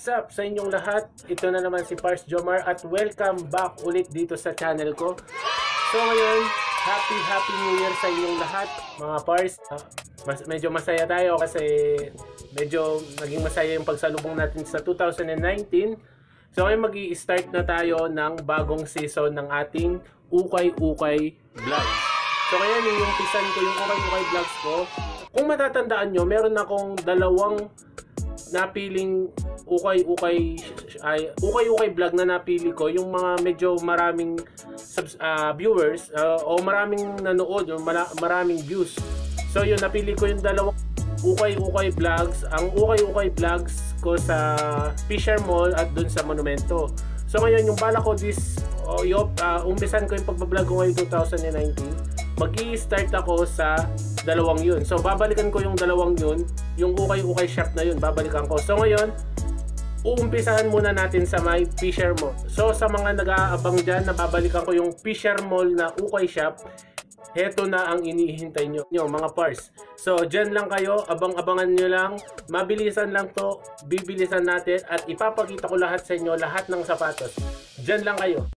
What's up sa inyong lahat? Ito na naman si Pars Jomar at welcome back ulit dito sa channel ko. So ngayon, Happy New Year sa inyong lahat mga Pars. Medyo masaya tayo kasi medyo naging masaya yung pagsalubong natin sa 2019. So ngayon mag-i-start na tayo ng bagong season ng ating Ukay-Ukay Vlogs. So ngayon yung umpisan ko yung Ukay-Ukay Vlogs ko. Kung matatandaan nyo, meron akong dalawang napiling ukay-ukay vlog na napili ko, yung mga medyo maraming viewers o maraming nanood, yung maraming views. So yun, napili ko yung dalawang ukay-ukay vlogs. Ang ukay-ukay vlogs ko sa Fisher Mall at dun sa Monumento. So ngayon yung bala ko umpisan ko yung pagbablog ko ngayon 2019. Mag-i-start ako sa dalawang yun. So babalikan ko yung dalawang yun, yung ukay-ukay shop na yun, babalikan ko. So ngayon, uumpisahan muna natin sa may Fisher Mall. So sa mga nag-aabang dyan, nababalikan ko yung Fisher Mall na ukay shop. Heto na ang inihintay nyo mga Pars. So dyan lang kayo, abang-abangan nyo lang. Mabilisan lang to, bibilisan natin at ipapakita ko lahat sa inyo, lahat ng sapatos. Dyan lang kayo.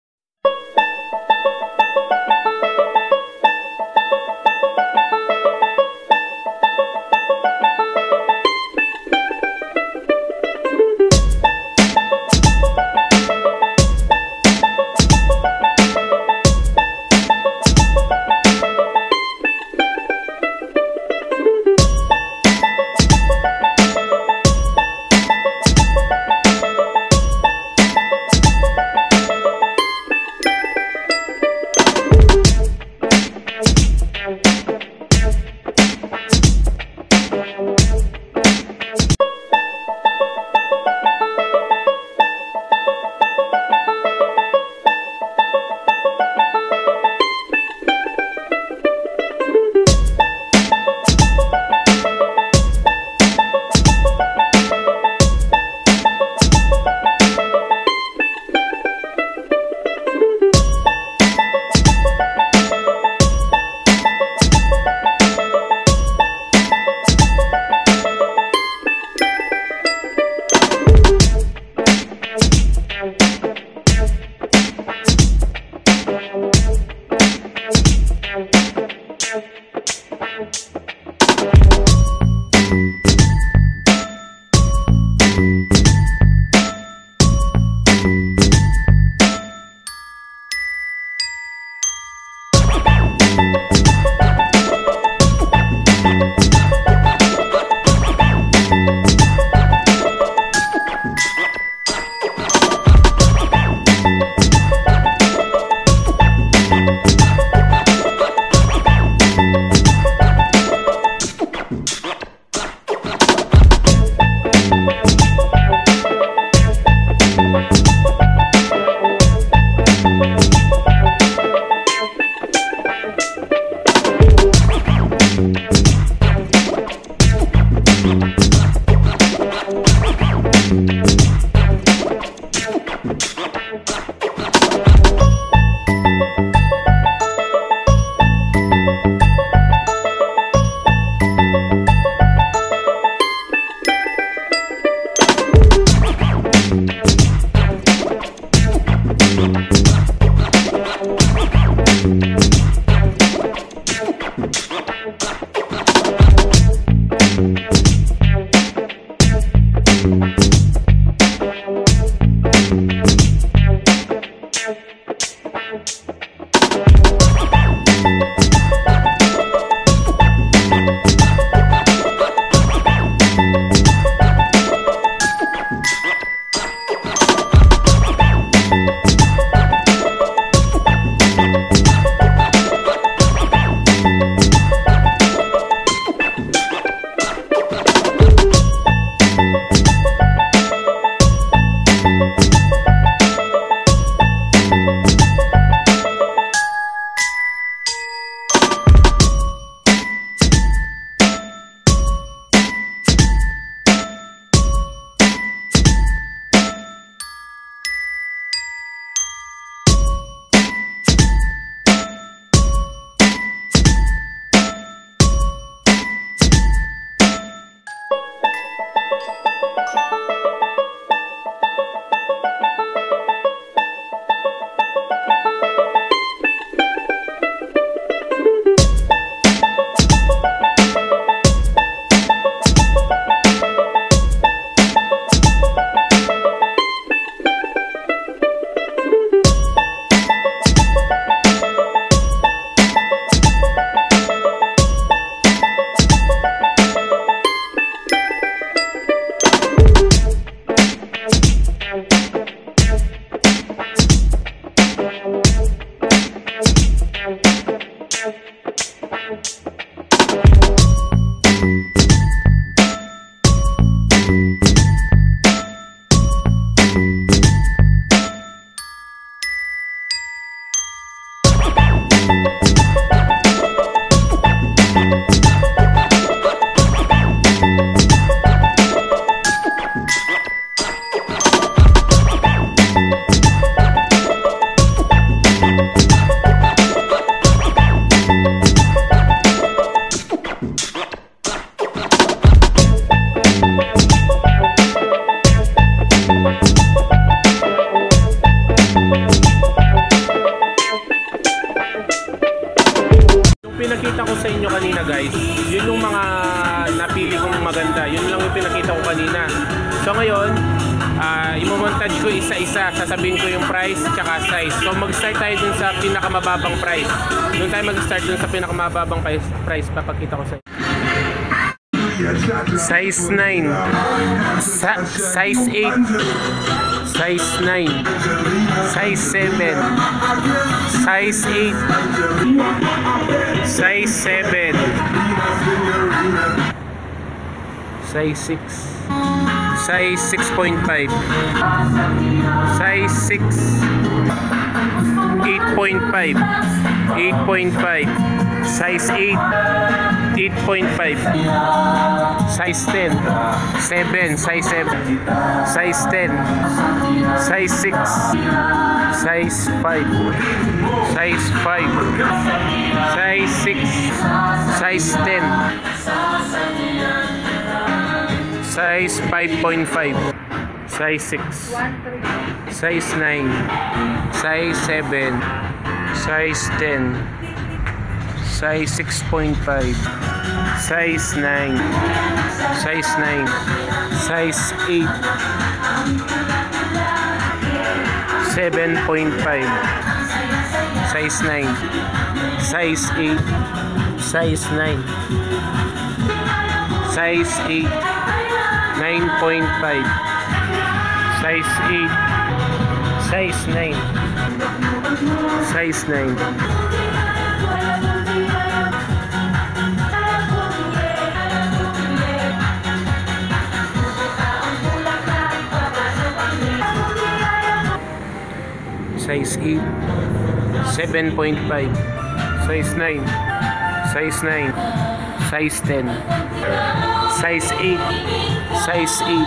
Pinakita ko sa inyo kanina guys, yun yung mga napili kong maganda, yun lang yung pinakita ko kanina. So ngayon, imomontage ko isa-isa, sasabihin ko yung price tsaka size. So mag-start tayo dun sa pinakamababang price. Doon tayo mag-start dun sa pinakamababang price, papakita ko sa inyo. Size 9, size 8, size 9, size 7, size 8, size 7, size 6, size 6.5, size 6, 8.5, 8.5, size 8, 8.5, size 10, 7, size 7, size 10, size 6, size 5, size 5, size 6, size 10, size 5.5, size 6, size 9, size 7, size 10, size 6.5, size 9, size 9, size 8, 7.5, size 9, size 8, size 9, size 8, 9.5, size 8, size 9, size 9, size 8, 7.5, size 9, size 9, size 10, size 8, size 8,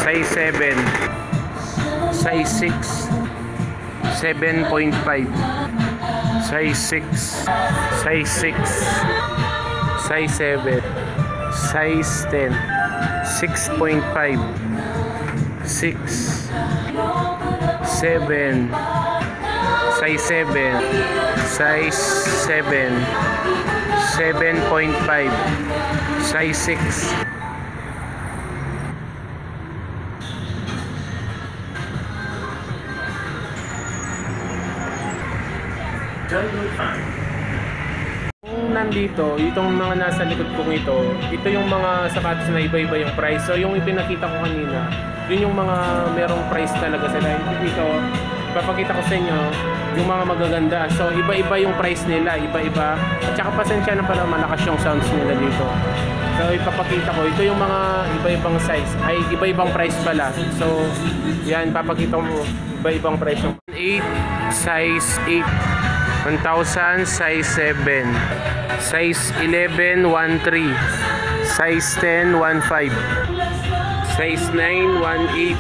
size 7, size 6, 7.5, size 6, size 6, size 7, size 10, 6.5, 6, 7, size 7, size 7, 7.5, size 6. Nandito, itong mga nasa likod kong ito yung mga sapatos na iba-iba yung price. So yung ipinakita ko kanina, yun yung mga merong price talaga sila. Ito, papakita ko sa inyo yung mga magaganda. So iba-iba yung price nila, iba-iba. At saka pasensya na pala, malakas yung sounds nila dito. So ipapakita ko, ito yung mga iba-ibang size, ay iba-ibang price pala. So yan, papakita ko iba-ibang price yung 8, size 8, 1,000, size 7, size 11, 1,3, size 10, 1,5, size 9, 1,8,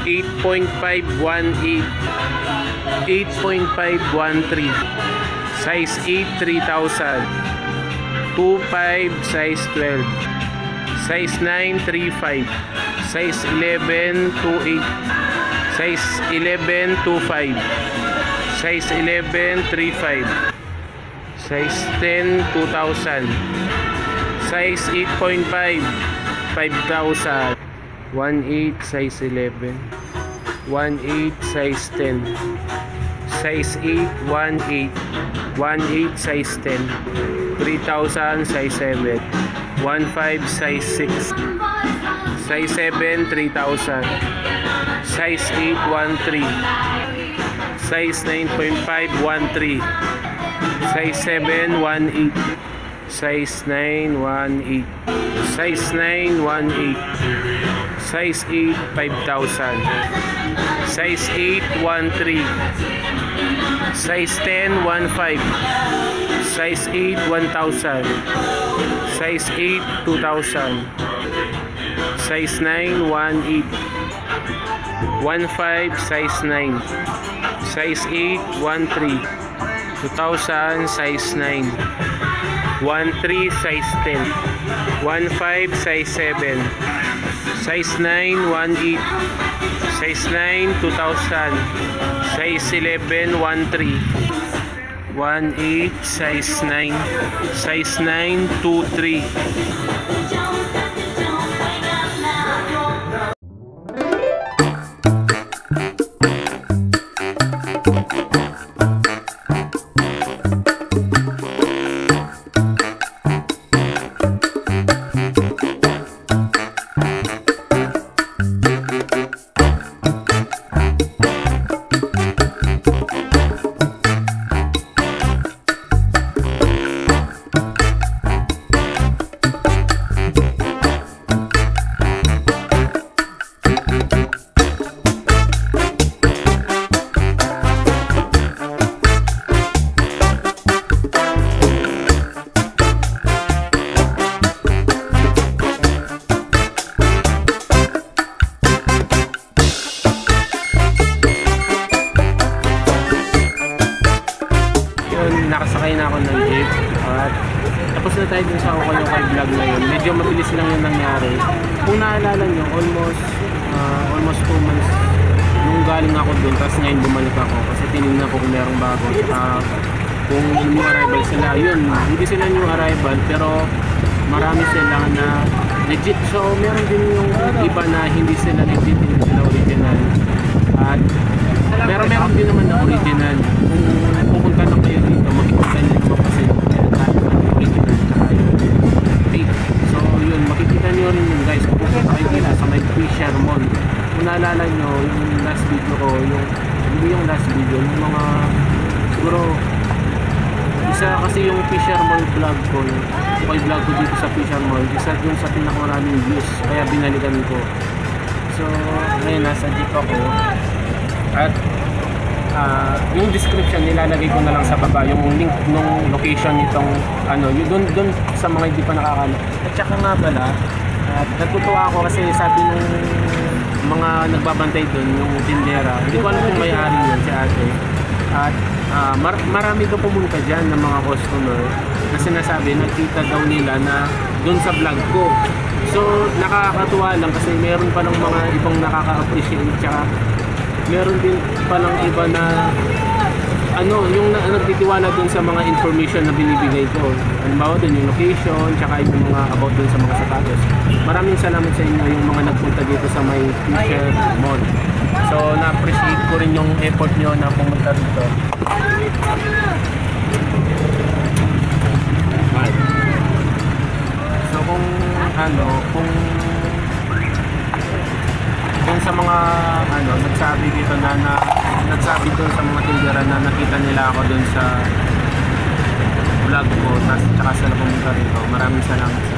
8.5, 1,8, 8.5, 1,3, size 8, 3,000, 2,5, size 12, size 9, 3,5, size 11, 2,8, size 11, 2,5, size 11, 3,5, size 10, 2,000, size 8.5, 5,000, 1,8, size 11, 1,8, size 10, size 8, 1,8, 1,8, size 10, 3,000, size 7, 1,5, size 6, size 7, 3,000, size 8, 1,3, size 9.5, 1.3, size 7, 1.8, size 9, 1.8, size 9, 1.8, size 8, 5,000, size 8, 1.3, size 10, 1.5, size 8, 1,000, size 8, 2,000, size 9, 1.8, 1.5, size 9, size 8, 1.3, 2,000, size 9, 1.3, size 10, 1.5, size 7, size 9, 1.8, size 9, 2,000, size 11, 1.3, 1.8, size 9, size 9, 2.3. Nakasakay na ako ng jeep at tapos na tayo dun sa Ukay Ukay vlog na yun. Medyo mabilis lang yung nangyari. Kung naalala nyo, almost 2 months nung galing ako dun, tapos ngayon bumalik ako kasi tinignan ko kung merong bago. Kung new arrival sila, yun, hindi sila new arrival pero marami sila na legit. So meron din yung iba na hindi sila legit, hindi sila original. At pero meron din naman na original. Kung pupunta lang kayo dito, makikita nyo naman kasi original tsaka yung fake. So yun, makikita nyo rin yun guys. Kung pupunta kayo dito sa may Fisher Mall. Kung naalala nyo, yung last video ko, hindi yung last video, yung mga siguro isa kasi yung Fisher Mall vlog ko, yung vlog ko dito sa Fisher Mall, isa dun sa pinakamaraming views, kaya binalikan ko. So ngayon nasa jeep ako at yung description nilalagay ko na lang sa baba yung link nung location nitong yung doon sa mga hindi pa nakakala. At saka nga pala at natutuwa ako kasi sabi nung mga nagbabantay doon yung tindera, hindi ko alam kung may-ari yun si ate, at marami daw pumunta dyan ng mga customer na sinasabi nakita daw nila na doon sa vlog ko. So nakakatuwa lang kasi meron pa ng mga ibang nakaka-appreciate, tsaka meron din palang iba na yung nagtitiwala dun sa mga information na binibigay ko. Halimbawa dun yung location, tsaka yung mga about dun sa mga sapatos. Maraming salamat sa inyo yung mga nagpunta dito sa may Fisher Mall. So na-appreciate ko rin yung effort nyo na pumunta dito. So kung sa mga nagsabi dito nagsabi doon sa mga tindera na nakita nila ako doon sa vlog ko, tsaka sila pumunta rito, maraming salamat sa